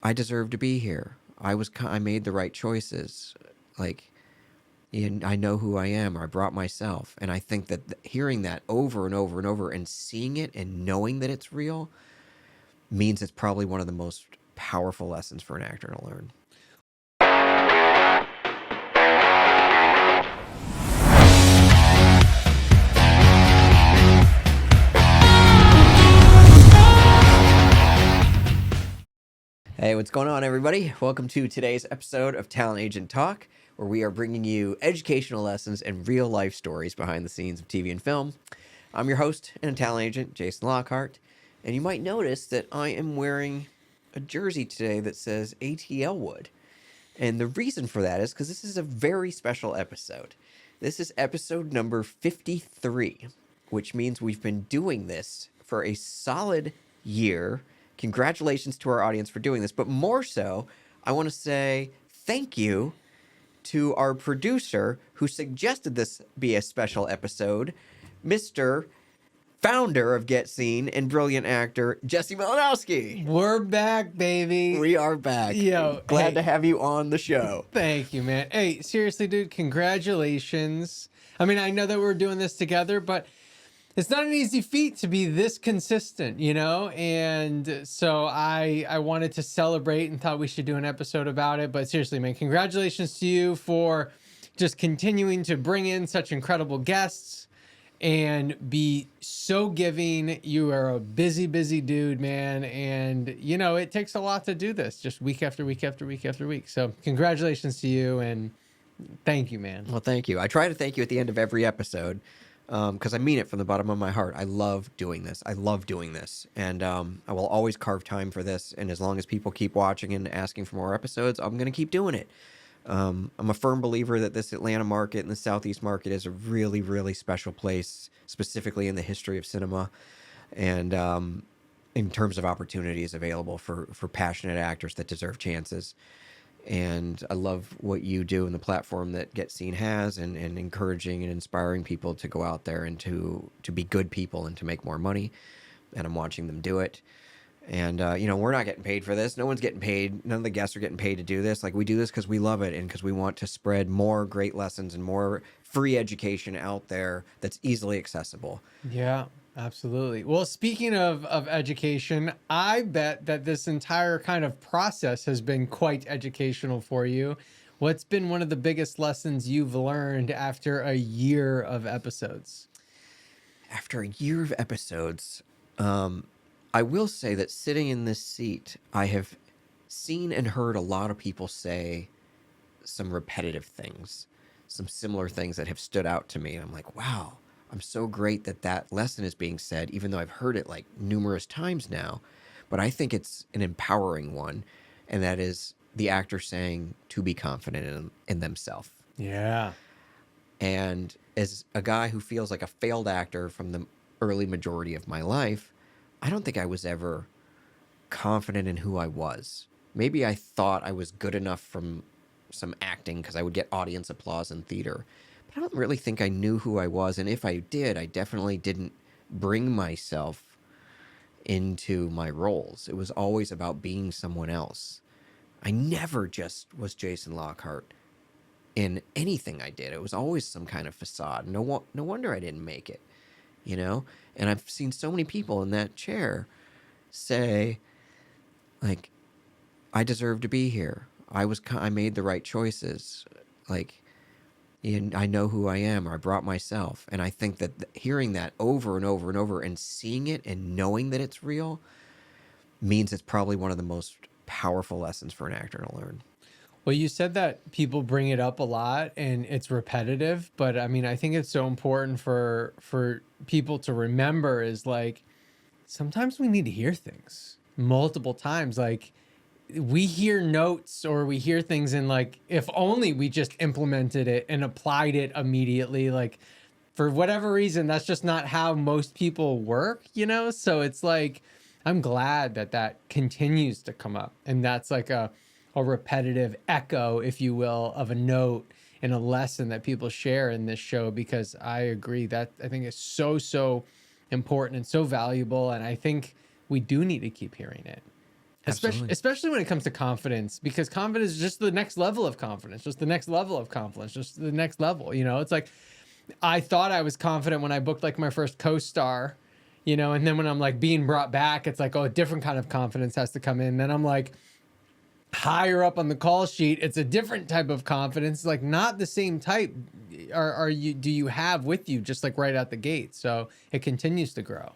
I deserve to be here. I made the right choices. Like, and I know who I am, or I brought myself. And I think that hearing that over and over and over and seeing it and knowing that it's real means it's probably one of the most powerful lessons for an actor to learn. Hey, what's going on, everybody? Welcome to today's episode of Talent Agent Talk, where we are bringing you educational lessons and real life stories behind the scenes of TV and film. I'm your host and talent agent, Jason Lockhart, and you might notice that I am wearing a jersey today that says ATL Wood. And the reason for that is because this is a very special episode. This is episode number 53, which means we've been doing this for a solid year. Congratulations to our audience for doing this. But more so, I want to say thank you to our producer who suggested this be a special episode, Mr. Founder of Get Seen and brilliant actor Jesse Malinowski. We're back, baby. We are back. Yo, Glad to have you on the show. Thank you, man. Hey, seriously, dude, congratulations. I mean, I know that we're doing this together, but it's not an easy feat to be this consistent, you know? And so I wanted to celebrate and thought we should do an episode about it. But seriously, man, congratulations to you for just continuing to bring in such incredible guests and be so giving. You are a busy dude, man. And, you know, it takes a lot to do this just week after week after week after week. So congratulations to you and thank you, man. Well, thank you. I try to thank you at the end of every episode because I mean it from the bottom of my heart. I love doing this. I love doing this. And I will always carve time for this. And as long as people keep watching and asking for more episodes, I'm going to keep doing it. I'm a firm believer that this Atlanta market and the Southeast market is a really, really special place, specifically in the history of cinema, and in terms of opportunities available for passionate actors that deserve chances. And I love what you do and the platform that Get Seen has, and encouraging and inspiring people to go out there and to be good people and to make more money. And I'm watching them do it. And, you know, we're not getting paid for this. No one's getting paid. None of the guests are getting paid to do this. Like, we do this because we love it and because we want to spread more great lessons and more free education out there that's easily accessible. Yeah, absolutely. Well, speaking of education, I bet that this entire kind of process has been quite educational for you. What's been one of the biggest lessons you've learned after a year of episodes? After a year of episodes, I will say that sitting in this seat, I have seen and heard a lot of people say some repetitive things, some similar things that have stood out to me. And I'm like, wow, I'm so great that that lesson is being said, even though I've heard it like numerous times now. But I think it's an empowering one. And that is the actor saying to be confident in themselves. Yeah. And as a guy who feels like a failed actor from the early majority of my life, I don't think I was ever confident in who I was. Maybe I thought I was good enough from some acting because I would get audience applause in theater. But I don't really think I knew who I was. And if I did, I definitely didn't bring myself into my roles. It was always about being someone else. I never just was Jason Lockhart in anything I did. It was always some kind of facade. No wonder I didn't make it, you know? And I've seen so many people in that chair say, like, I deserve to be here. I made the right choices. Like, and I know who I am, or I brought myself. And I think that hearing that over and over and over and seeing it and knowing that it's real means it's probably one of the most powerful lessons for an actor to learn. Well, you said that people bring it up a lot and it's repetitive, but I mean, I think it's so important for people to remember is like, sometimes we need to hear things multiple times. Like, we hear notes or we hear things and like, if only we just implemented it and applied it immediately, like for whatever reason, that's just not how most people work, you know? So it's like, I'm glad that that continues to come up. And that's like a repetitive echo, if you will, of a note and a lesson that people share in this show, because I agree that I think it's so important and so valuable. And I think we do need to keep hearing it. Absolutely. Especially when it comes to confidence, because confidence is just the next level of confidence, just the next level of confidence, just the next level. It's like I thought I was confident when I booked like my first co-star, and then when I'm like being brought back, it's like, oh, a different kind of confidence has to come in. Then I'm like higher up on the call sheet, it's a different type of confidence, like not the same type do you have with you just like right out the gate. So it continues to grow.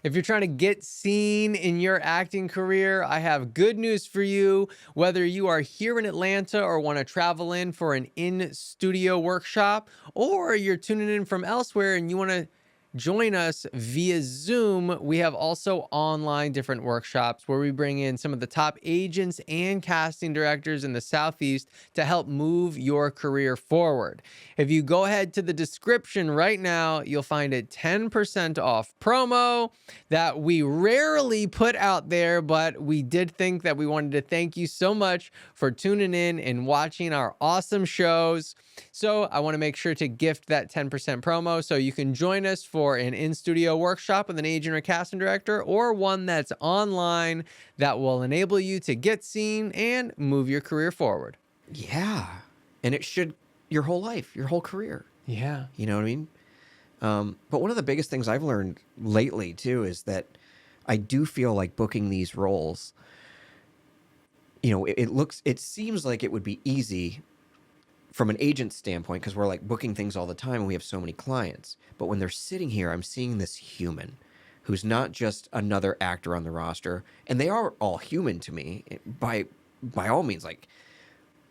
If you're trying to get seen in your acting career, I have good news for you. Whether you are here in Atlanta or want to travel in for an in-studio workshop, or you're tuning in from elsewhere and you want to join us via Zoom, we have also online different workshops where we bring in some of the top agents and casting directors in the Southeast to help move your career forward. If you go ahead to the description right now, you'll find a 10% off promo that we rarely put out there, but we did think that we wanted to thank you so much for tuning in and watching our awesome shows. So I want to make sure to gift that 10% promo so you can join us for an in-studio workshop with an agent or casting director, or one that's online that will enable you to get seen and move your career forward. Yeah. And it should your whole life, your whole career. Yeah. You know what I mean? But one of the biggest things I've learned lately too is that I do feel like booking these roles, it seems like it would be easy from an agent standpoint because we're like booking things all the time and we have so many clients. But when they're sitting here, I'm seeing this human who's not just another actor on the roster, and they are all human to me by all means.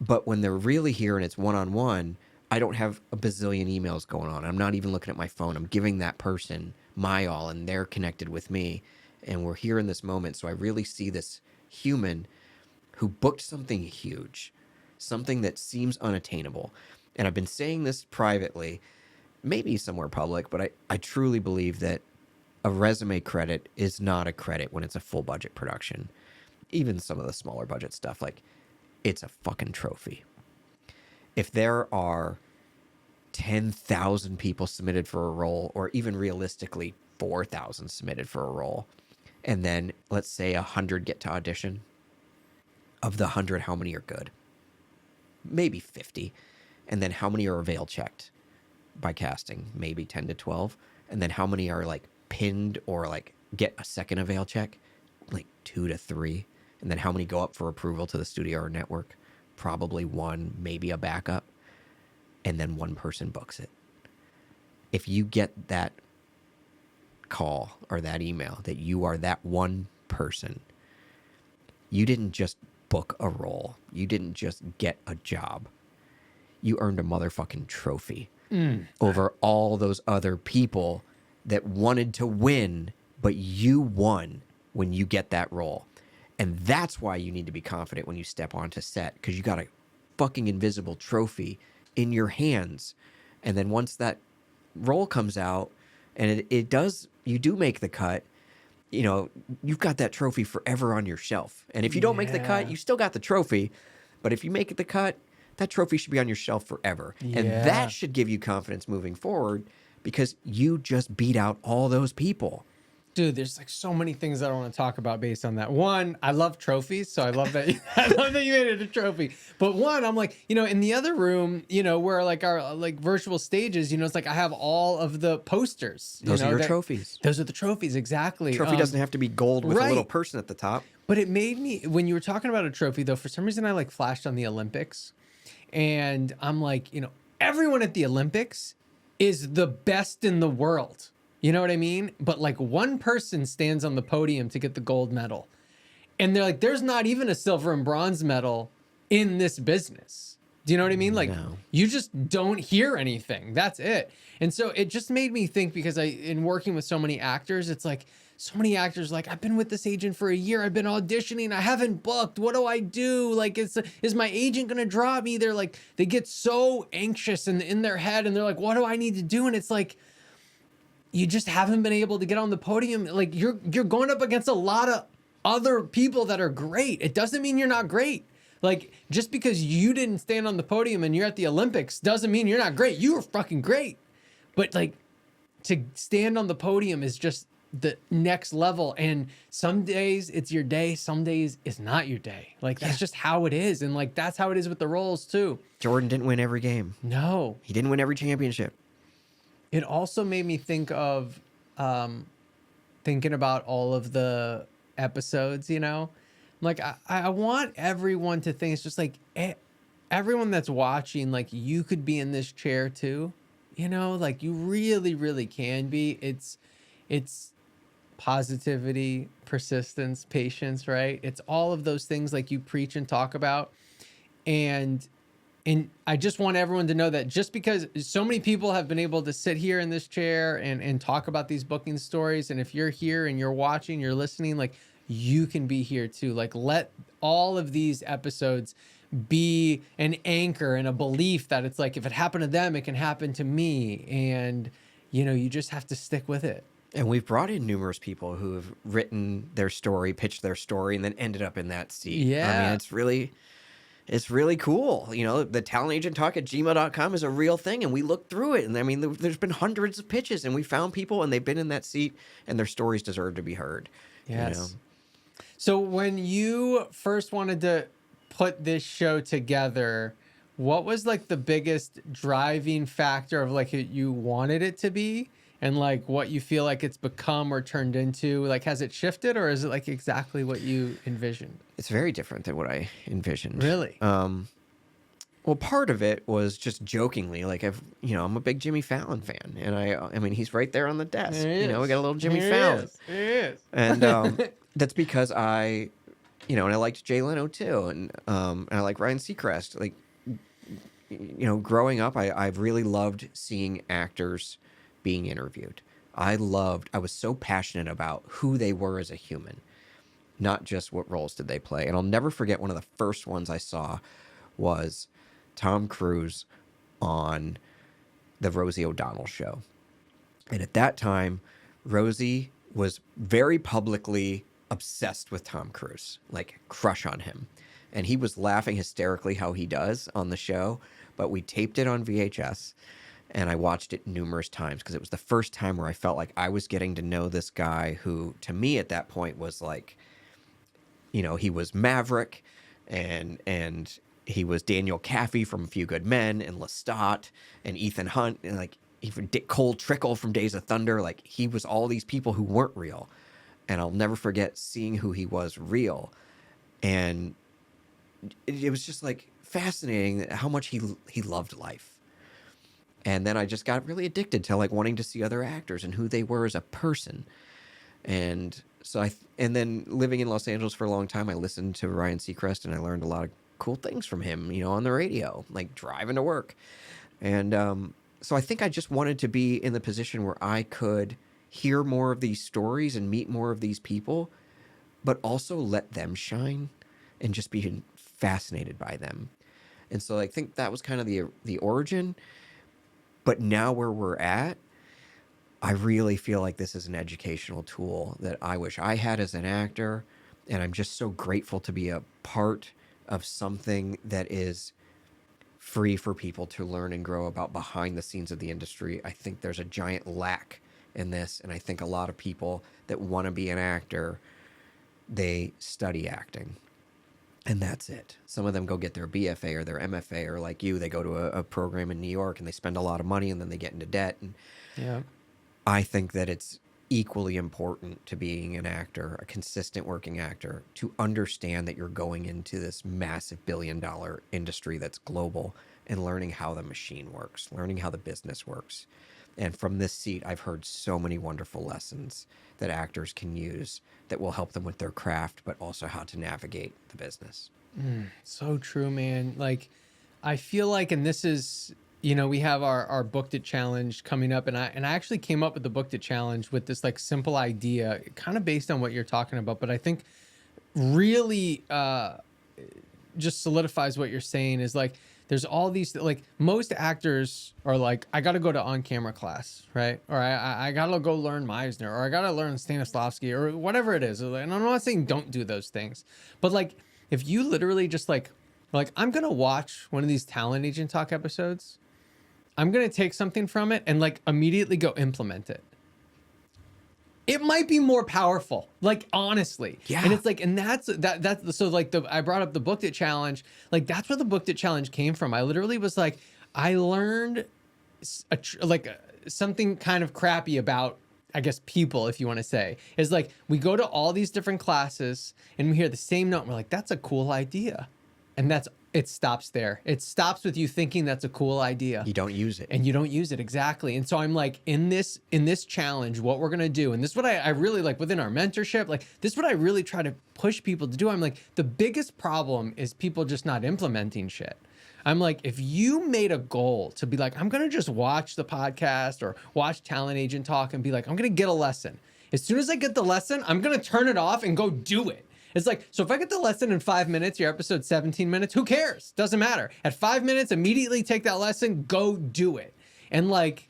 But when they're really here and it's one-on-one, I don't have a bazillion emails going on. I'm not even looking at my phone. I'm giving that person my all, and they're connected with me, and we're here in this moment. So I really see this human who booked something huge, something that seems unattainable. And I've been saying this privately, maybe somewhere public, but I truly believe that a resume credit is not a credit when it's a full budget production. Even some of the smaller budget stuff, like it's a fucking trophy. If there are 10,000 people submitted for a role, or even realistically 4,000 submitted for a role, and then let's say 100 get to audition, of the 100, how many are good? Maybe 50. And then how many are avail checked by casting? Maybe 10 to 12. And then how many are like pinned or like get a second avail check? Like 2 to 3. And then how many go up for approval to the studio or network? Probably 1, maybe a backup. And then 1 person books it. If you get that call or that email that you are that one person, you didn't just book a role. You didn't just get a job. You earned a motherfucking trophy over all those other people that wanted to win, but you won when you get that role. And that's why you need to be confident when you step onto set, because you got a fucking invisible trophy in your hands. And then once that role comes out and it does, you do make the cut, you've got that trophy forever on your shelf. And if you don't make the cut, you still got the trophy. But if you make the cut, that trophy should be on your shelf forever. Yeah. And that should give you confidence moving forward because you just beat out all those people. Dude, there's like so many things that I want to talk about based on that. One, I love trophies, so I love that I love that you made it a trophy. But one, I'm like, in the other room, where like our like virtual stages, it's like I have all of the posters. Those are your trophies. Those are the trophies, exactly. Trophy doesn't have to be gold with a little person at the top. But it made me, when you were talking about a trophy though, for some reason I like flashed on the Olympics. And I'm like, everyone at the Olympics is the best in the world. You know what I mean? But like one person stands on the podium to get the gold medal. And they're like, there's not even a silver and bronze medal in this business. Do you know what I mean? Like, you just don't hear anything. That's it. And so it just made me think, because in working with so many actors, it's like, so many actors like, I've been with this agent for a year. I've been auditioning. I haven't booked. What do I do? Like, is my agent going to drop me? They're like, they get so anxious in their head and they're like, what do I need to do? And it's like, you just haven't been able to get on the podium. Like you're going up against a lot of other people that are great. It doesn't mean you're not great. Like just because you didn't stand on the podium and you're at the Olympics doesn't mean you're not great. You were fucking great. But like to stand on the podium is just the next level. And some days it's your day, some days it's not your day. Like that's just how it is. And like that's how it is with the roles too. Jordan didn't win every game. No. He didn't win every championship. It also made me think of thinking about all of the episodes, you know? Like I want everyone to think it's just like everyone that's watching, like you could be in this chair too, you know, like you really, really can be. It's positivity, persistence, patience, right? It's all of those things like you preach and talk about. And I just want everyone to know that just because so many people have been able to sit here in this chair and talk about these booking stories, and if you're here and you're watching, you're listening, like you can be here too. Like let all of these episodes be an anchor and a belief that it's like if it happened to them, it can happen to me. And you know, you just have to stick with it. And we've brought in numerous people who have written their story, pitched their story, and then ended up in that seat. I Yeah. mean, it's really cool. You know, the talentagenttalk at gmail.com is a real thing, and we looked through it. And I mean, there's been hundreds of pitches, and we found people, and they've been in that seat, and their stories deserve to be heard. Yes. You know? So when you first wanted to put this show together, what was like the biggest driving factor of like you wanted it to be, and like what you feel like it's become or turned into? Like, has it shifted, or is it like exactly what you envisioned? It's very different than what I envisioned. Really? Well, part of it was just jokingly, like I'm a big Jimmy Fallon fan, and I mean, he's right there on the desk. There he You know, we is. got a little Jimmy Here Fallon, He is. and that's because and I liked Jay Leno too, and I like Ryan Seacrest. Like, growing up, I've really loved seeing actors being interviewed. I was so passionate about who they were as a human, not just what roles did they play. And I'll never forget one of the first ones I saw was Tom Cruise on the Rosie O'Donnell show. And at that time, Rosie was very publicly obsessed with Tom Cruise, like crush on him. And he was laughing hysterically how he does on the show, but we taped it on VHS and I watched it numerous times because it was the first time where I felt like I was getting to know this guy who, to me at that point, was like, he was Maverick and he was Daniel Kaffee from A Few Good Men and Lestat and Ethan Hunt and like even Cole Trickle from Days of Thunder. Like he was all these people who weren't real. And I'll never forget seeing who he was real. And it was just like fascinating how much he loved life. And then I just got really addicted to like wanting to see other actors and who they were as a person. And so and then living in Los Angeles for a long time, I listened to Ryan Seacrest and I learned a lot of cool things from him, on the radio, like driving to work. And so I think I just wanted to be in the position where I could hear more of these stories and meet more of these people, but also let them shine and just be fascinated by them. And so I think that was kind of the origin. But now where we're at, I really feel like this is an educational tool that I wish I had as an actor. And I'm just so grateful to be a part of something that is free for people to learn and grow about behind the scenes of the industry. I think there's a giant lack in this. And I think a lot of people that want to be an actor, they study acting. And that's it. Some of them go get their BFA or their MFA, or like you, they go to a program in New York and they spend a lot of money and then they get into debt. And Yeah. I think that it's equally important to being an actor, a consistent working actor, to understand that you're going into this massive billion-dollar industry that's global and learning how the machine works, learning how the business works. And from this seat, I've heard so many wonderful lessons that actors can use that will help them with their craft, but also how to navigate the business. So true, man. Like, I feel like, and this is, we have our Booked It challenge coming up, and I actually came up with the Booked It challenge with this like simple idea, kind of based on what you're talking about, but I think really just solidifies what you're saying is like, there's all these, like most actors are like, I got to go to on-camera class, right? Or I got to go learn Meisner, or I got to learn Stanislavski, or whatever it is. And I'm not saying don't do those things, but like, if you literally just like I'm going to watch one of these Talent Agent Talk episodes, I'm going to take something from it and like immediately go implement it. it might be more powerful, like, honestly. And Yeah. it's like, and that's so like I brought up the Booked It challenge. Like, that's where the Booked It challenge came from. I literally was like, I learned something kind of crappy about, I guess, people, if you want to say, is like, we go to all these different classes and we hear the same note. And we're like, that's a cool idea. And it stops there. It stops with you thinking that's a cool idea. You don't use it. And you don't use it, exactly. And so I'm like, in this challenge, what we're gonna do, and this is what I really like within our mentorship, like, this is what I really try to push people to do. I'm like, the biggest problem is people just not implementing shit. I'm like, if you made a goal to be like, I'm gonna just watch the podcast or watch Talent Agent Talk and be like, I'm gonna get a lesson. As soon as I get the lesson, I'm gonna turn it off and go do it. It's like, so if I get the lesson in 5 minutes, your episode 17 minutes, who cares? Doesn't matter. At 5 minutes, immediately take that lesson, go do it. And like,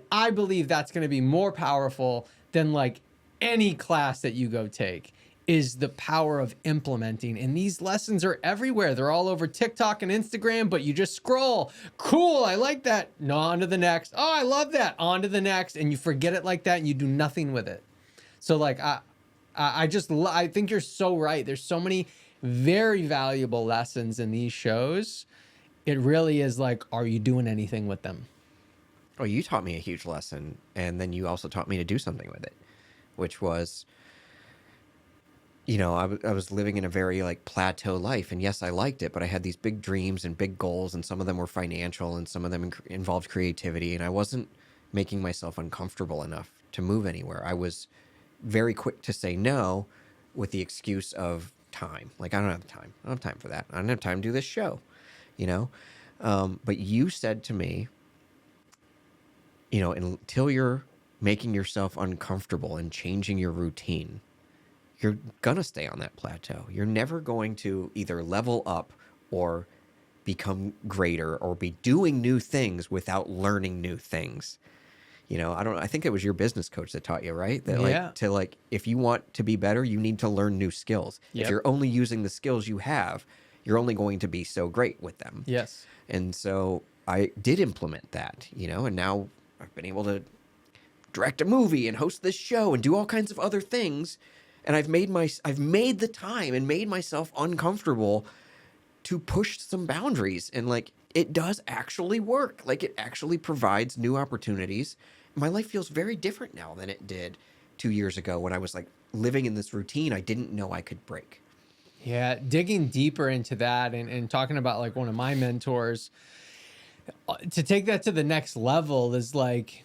I believe that's going to be more powerful than like any class that you go take, is the power of implementing. And these lessons are everywhere. They're all over TikTok and Instagram, but you just scroll. Cool, I like that. No, on to the next. Oh, I love that. On to the next. And you forget it like that and you do nothing with it. So like, I think you're so right. There's so many very valuable lessons in these shows. It really is like, are you doing anything with them? Oh, you taught me a huge lesson, and then you also taught me to do something with it, which was, I was living in a very like plateau life, and yes, I liked it, but I had these big dreams and big goals, and some of them were financial, and some of them involved creativity, and I wasn't making myself uncomfortable enough to move anywhere. I was very quick to say no with the excuse of time. Like, I don't have time. I don't have time for that. I don't have time to do this show, you know? But you said to me, until you're making yourself uncomfortable and changing your routine, you're going to stay on that plateau. You're never going to either level up or become greater or be doing new things without learning new things. I think it was your business coach that taught you, right? That if you want to be better, you need to learn new skills. Yep. If you're only using the skills you have, you're only going to be so great with them. Yes. And so I did implement that, and now I've been able to direct a movie and host this show and do all kinds of other things. And I've made the time and made myself uncomfortable to push some boundaries. And like, it does actually work. Like, it actually provides new opportunities. My life feels very different now than it did 2 years ago when I was like living in this routine I didn't know I could break. Yeah, digging deeper into that and talking about like one of my mentors, to take that to the next level is like,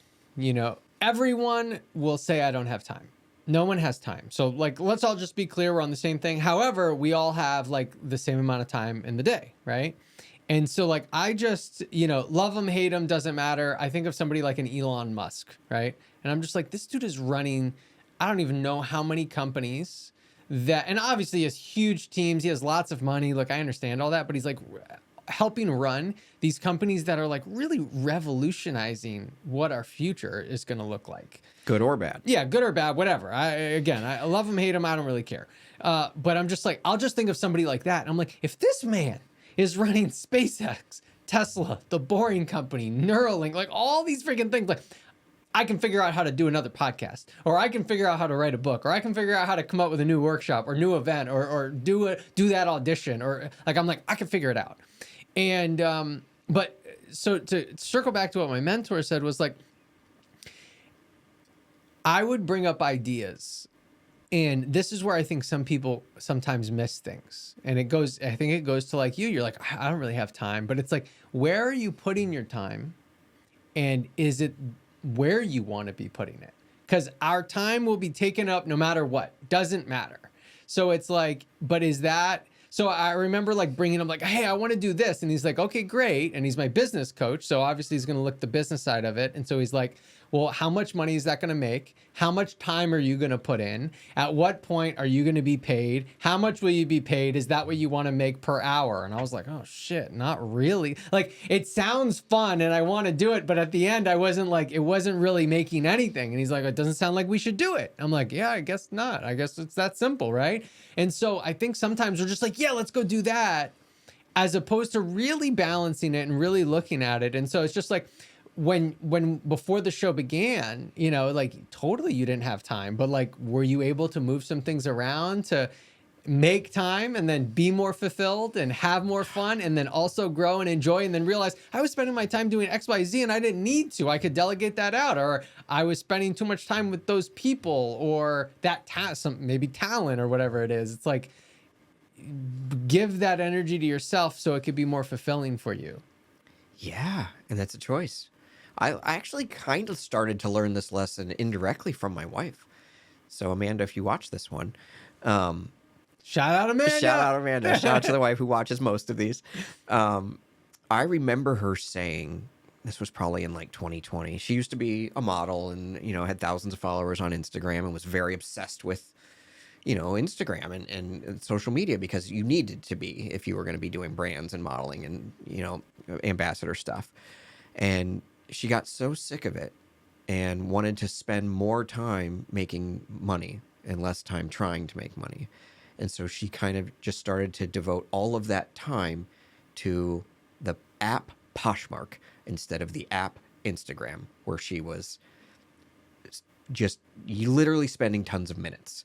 everyone will say, I don't have time. No one has time. So like, let's all just be clear, we're on the same thing. However, we all have like the same amount of time in the day, right? And so like, I just, love them, hate them, doesn't matter. I think of somebody like an Elon Musk, right? And I'm just like, this dude is running, I don't even know how many companies and obviously he has huge teams. He has lots of money. Look, I understand all that, but he's like helping run these companies that are like really revolutionizing what our future is going to look like. Good or bad. Yeah, good or bad, whatever. I love him, hate him, I don't really care. But I'm just like, I'll just think of somebody like that. And I'm like, if this man is running SpaceX, Tesla, The Boring Company, Neuralink, like all these freaking things, like I can figure out how to do another podcast, or I can figure out how to write a book, or I can figure out how to come up with a new workshop or new event, or do that audition, or like, I'm like, I can figure it out. And, but so to circle back to what my mentor said was like, I would bring up ideas, and this is where I think some people sometimes miss things. And I think it goes to like you're like, I don't really have time, but it's like, where are you putting your time? And is it where you want to be putting it? Because our time will be taken up no matter what, doesn't matter. So it's like, but is that, so I remember like bringing him like, hey, I want to do this. And he's like, okay, great. And he's my business coach. So obviously he's going to look the business side of it. And so he's like, well, how much money is that going to make? How much time are you going to put in? At what point are you going to be paid? How much will you be paid? Is that what you want to make per hour? And I was like, oh shit, not really. Like, it sounds fun and I want to do it. But at the end, it wasn't really making anything. And he's like, it doesn't sound like we should do it. I'm like, yeah, I guess not. I guess it's that simple, right? And so I think sometimes we're just like, yeah, let's go do that, as opposed to really balancing it and really looking at it. And so it's just like, when before the show began, you know, like totally you didn't have time, but like were you able to move some things around to make time and then be more fulfilled and have more fun and then also grow and enjoy and then realize I was spending my time doing XYZ and I didn't need to. I could delegate that out, or I was spending too much time with those people or that some maybe talent or whatever it is. It's like give that energy to yourself so it could be more fulfilling for you. Yeah, and that's a choice. I actually kind of started to learn this lesson indirectly from my wife. So Amanda, if you watch this one, Shout out Amanda. shout out Amanda. Shout out to the wife who watches most of these. I remember her saying, this was probably in like 2020. She used to be a model and, you know, had thousands of followers on Instagram and was very obsessed with, you know, Instagram and social media because you needed to be if you were going to be doing brands and modeling and, you know, ambassador stuff. And she got so sick of it and wanted to spend more time making money and less time trying to make money. And so she kind of just started to devote all of that time to the app Poshmark instead of the app Instagram, where she was just literally spending tons of minutes.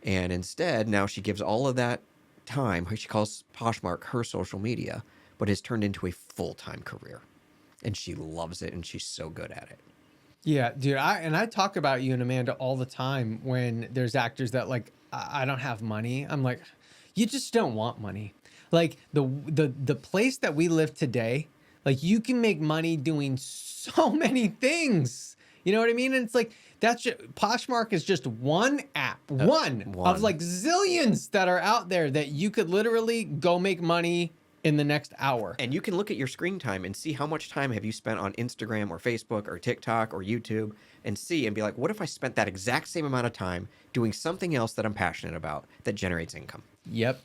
And instead, now she gives all of that time, she calls Poshmark her social media, but has turned into a full-time career. And she loves it, and she's so good at it. Yeah, dude. I talk about you and Amanda all the time when there's actors that like, I don't have money. I'm like, you just don't want money. Like the place that we live today, like you can make money doing so many things. You know what I mean? And it's like Poshmark is just one app, one of like zillions that are out there that you could literally go make money in the next hour. And you can look at your screen time and see how much time have you spent on Instagram or Facebook or TikTok or YouTube and see and be like, what if I spent that exact same amount of time doing something else that I'm passionate about that generates income? Yep.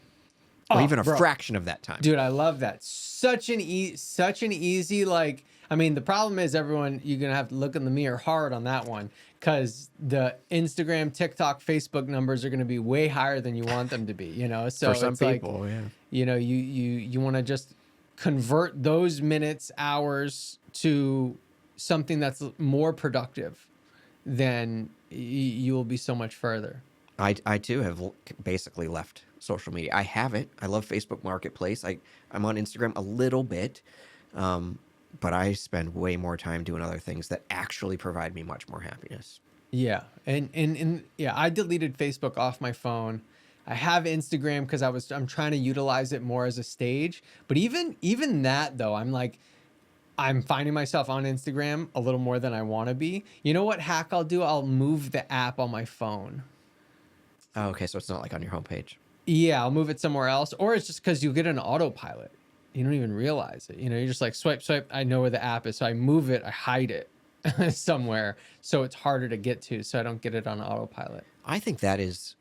Or even a fraction of that time. Dude, I love that. Such an easy, like, I mean, the problem is you're going to have to look in the mirror hard on that one because the Instagram, TikTok, Facebook numbers are going to be way higher than you want them to be, you know? So for some it's people, like, yeah. you know, you want to just convert those minutes, hours to something that's more productive, then you will be so much further. I too have basically left social media. I have it. I love Facebook Marketplace. I'm on Instagram a little bit, but I spend way more time doing other things that actually provide me much more happiness. Yeah, and yeah, I deleted Facebook off my phone. I have Instagram because I'm trying to utilize it more as a stage. But even that though, I'm finding myself on Instagram a little more than I want to be. You know what hack I'll do? I'll move the app on my phone. Oh, okay, so it's not like on your homepage. Yeah, I'll move it somewhere else. Or it's just because you get an autopilot. You don't even realize it. You know, you're just like swipe, swipe. I know where the app is. So I move it, I hide it somewhere. So it's harder to get to. So I don't get it on autopilot. I think that is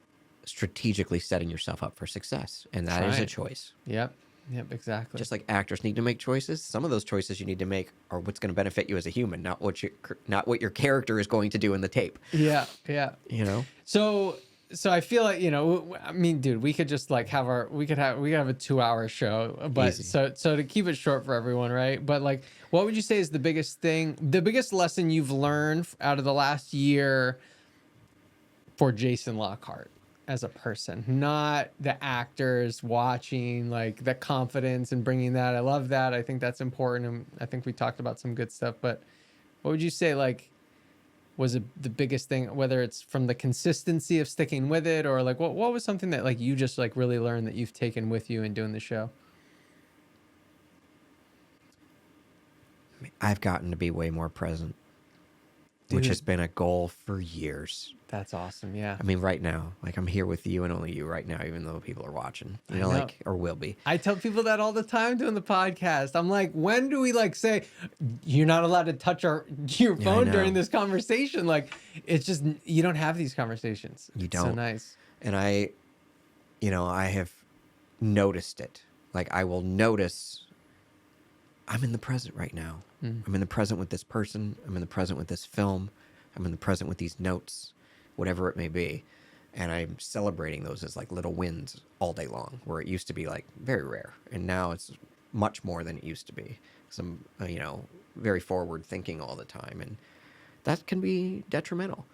strategically setting yourself up for succce. And that is a choice. Yep. Yep, exactly. Just like actors need to make choices, some of those choices you need to make are what's going to benefit you as a human, not what your character is going to do in the tape. Yeah, yeah. You know? So I feel like, you know, I mean, dude, we could just like we could have a 2-hour show, but Easy. so to keep it short for everyone, right? But like, what would you say is the biggest lesson you've learned out of the last year for Jason Lockhart as a person, not the actors watching, like the confidence and bringing that. I love that. I think that's important. And I think we talked about some good stuff, but what would you say, like, was the biggest thing, whether it's from the consistency of sticking with it or like what was something that like you just like really learned that you've taken with you in doing the show? I've gotten to be way more present, which has been a goal for years. That's awesome. Yeah. I mean, right now, like I'm here with you and only you right now, even though people are watching, you know, like, or will be. I tell people that all the time doing the podcast. I'm like, when do we like say you're not allowed to touch your phone during this conversation? Like, it's just, you don't have these conversations. You don't. So nice. And I have noticed it. Like I will notice I'm in the present right now. I'm in the present with this person. I'm in the present with this film. I'm in the present with these notes, whatever it may be. And I'm celebrating those as like little wins all day long, where it used to be like very rare. And now it's much more than it used to be. Some, very forward thinking all the time, and that can be detrimental,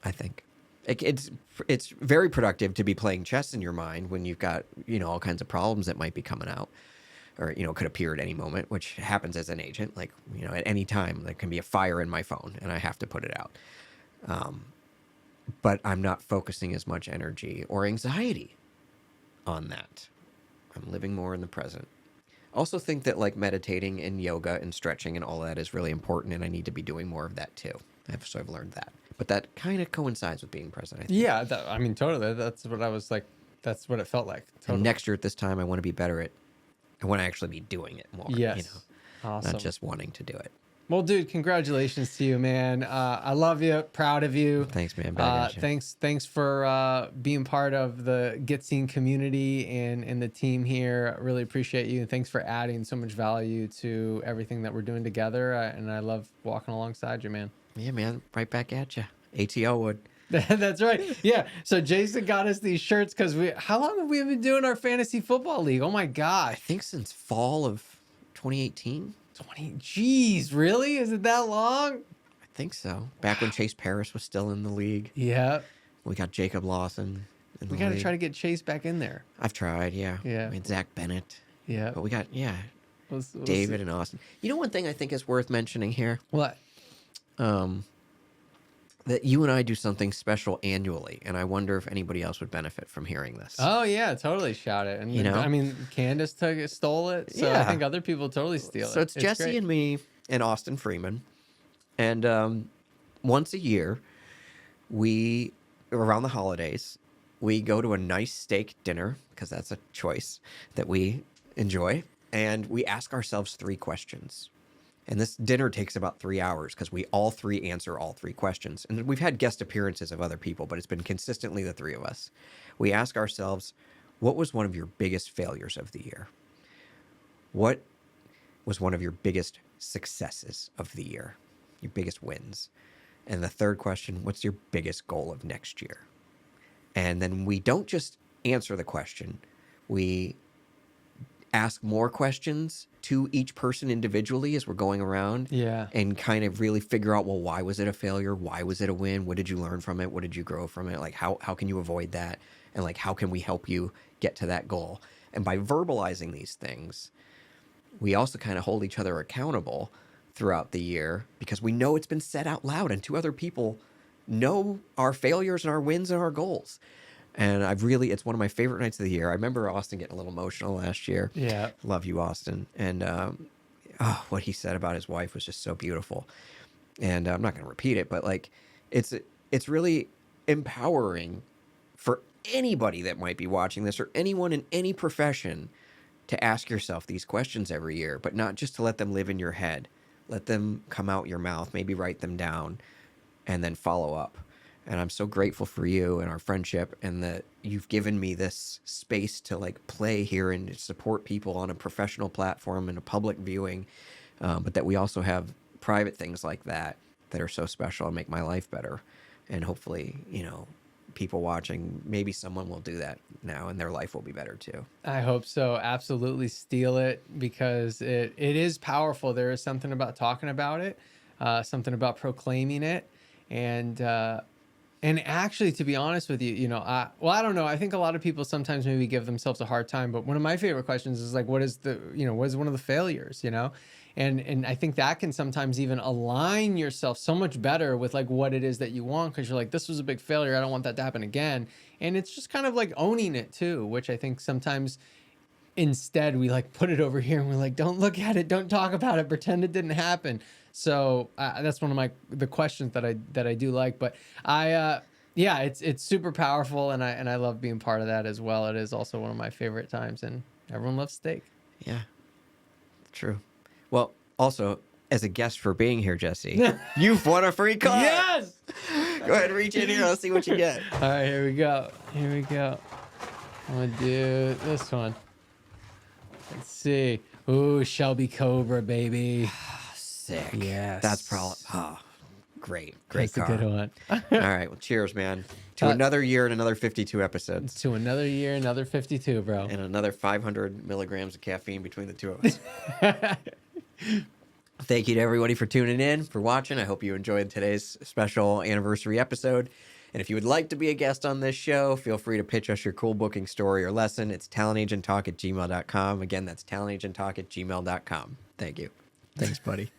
I think. It's very productive to be playing chess in your mind when you've got, all kinds of problems that might be coming out, or could appear at any moment, which happens as an agent. Like, at any time there can be a fire in my phone and I have to put it out. But I'm not focusing as much energy or anxiety on that. I'm living more in the present. Also think that like meditating and yoga and stretching and all that is really important, and I need to be doing more of that too. So I've learned that. But that kind of coincides with being present, I think. Yeah, I mean, totally. That's what I was like. That's what it felt like. Totally. And next year at this time, I want to be better at. I want to actually be doing it more. Yes. Awesome. Not just wanting to do it. Well, dude, congratulations to you, man. I love you. Proud of you. Thanks, man. Back at you. Thanks for being part of the Get Seen community and the team here. I really appreciate you. And thanks for adding so much value to everything that we're doing together. And I love walking alongside you, man. Yeah, man. Right back at you. ATL would. That's right. Yeah. So Jason got us these shirts because how long have we been doing our fantasy football league? Oh my I gosh. think since fall of 2018. 20. Jeez, really? Is it that long? I think so. Back when Chase Paris was still in the league. Yeah. We got Jacob Lawson in the We got to league. try to get Chase back in there. I've tried, yeah. Yeah. We had Zach Bennett. Yeah. But we got, We'll David see. and Austin. One thing I think is worth mentioning here, What? that you and I do something special annually, and I wonder if anybody else would benefit from hearing this. Oh yeah, totally shout it. And I mean, Candace stole it, so I Yeah. think other people totally steal it. So it's Jesse great. and me and Austin Freeman, and once a year, around the holidays, we go to a nice steak dinner, because that's a choice that we enjoy, and we ask ourselves 3 questions. And this dinner takes about 3 hours because we all 3 answer all 3 questions. And we've had guest appearances of other people, but it's been consistently the 3 of us. We ask ourselves, what was one of your biggest failures of the year? What was one of your biggest successes of the year? Your biggest wins? And the third question, what's your biggest goal of next year? And then we don't just answer the question. We ask more questions to each person individually as we're going around. Yeah. And kind of really figure out, well, why was it a failure? Why was it a win? What did you learn from it? What did you grow from it? Like, how can you avoid that? And like, how can we help you get to that goal? And by verbalizing these things, we also kind of hold each other accountable throughout the year, because we know it's been said out loud and 2 other people know our failures and our wins and our goals. And it's one of my favorite nights of the year. I remember Austin getting a little emotional last year. Yeah. Love you, Austin. And what he said about his wife was just so beautiful. And I'm not going to repeat it, but like, it's really empowering for anybody that might be watching this, or anyone in any profession, to ask yourself these questions every year, but not just to let them live in your head. Let them come out your mouth, maybe write them down, and then follow up. And I'm so grateful for you and our friendship, and that you've given me this space to like play here and support people on a professional platform and a public viewing. But that we also have private things like that are so special and make my life better. And hopefully, people watching, maybe someone will do that now and their life will be better too. I hope so. Absolutely steal it, because it is powerful. There is something about talking about it, something about proclaiming it. And actually, to be honest with you, I don't know. I think a lot of people sometimes maybe give themselves a hard time. But one of my favorite questions is like, what is one of the failures, And I think that can sometimes even align yourself so much better with like what it is that you want, because you're like, this was a big failure. I don't want that to happen again. And it's just kind of like owning it too, which I think sometimes instead we like put it over here and we're like, don't look at it, don't talk about it, pretend it didn't happen. So that's one of the questions that I do like. But it's super powerful, and I love being part of that as well. It is also one of my favorite times, and everyone loves steak. Yeah, true. Well, also, as a guest for being here, Jesse, you've won a free car. Yes. Go ahead, reach in here. Let's see what you get. All right, here we go. I'm gonna do this one. Let's see. Ooh, Shelby Cobra, baby. Sick. Yes. That's probably great That's car. a good one. All right. Well, cheers, man. To another year and another 52 episodes. To another year, another 52, bro. And another 500 milligrams of caffeine between the 2 of us. Thank you to everybody for tuning in, for watching. I hope you enjoyed today's special anniversary episode. And if you would like to be a guest on this show, feel free to pitch us your cool booking story or lesson. It's talentagenttalk@gmail.com. Again, that's talentagenttalk@gmail.com. Thank you. Thanks, buddy.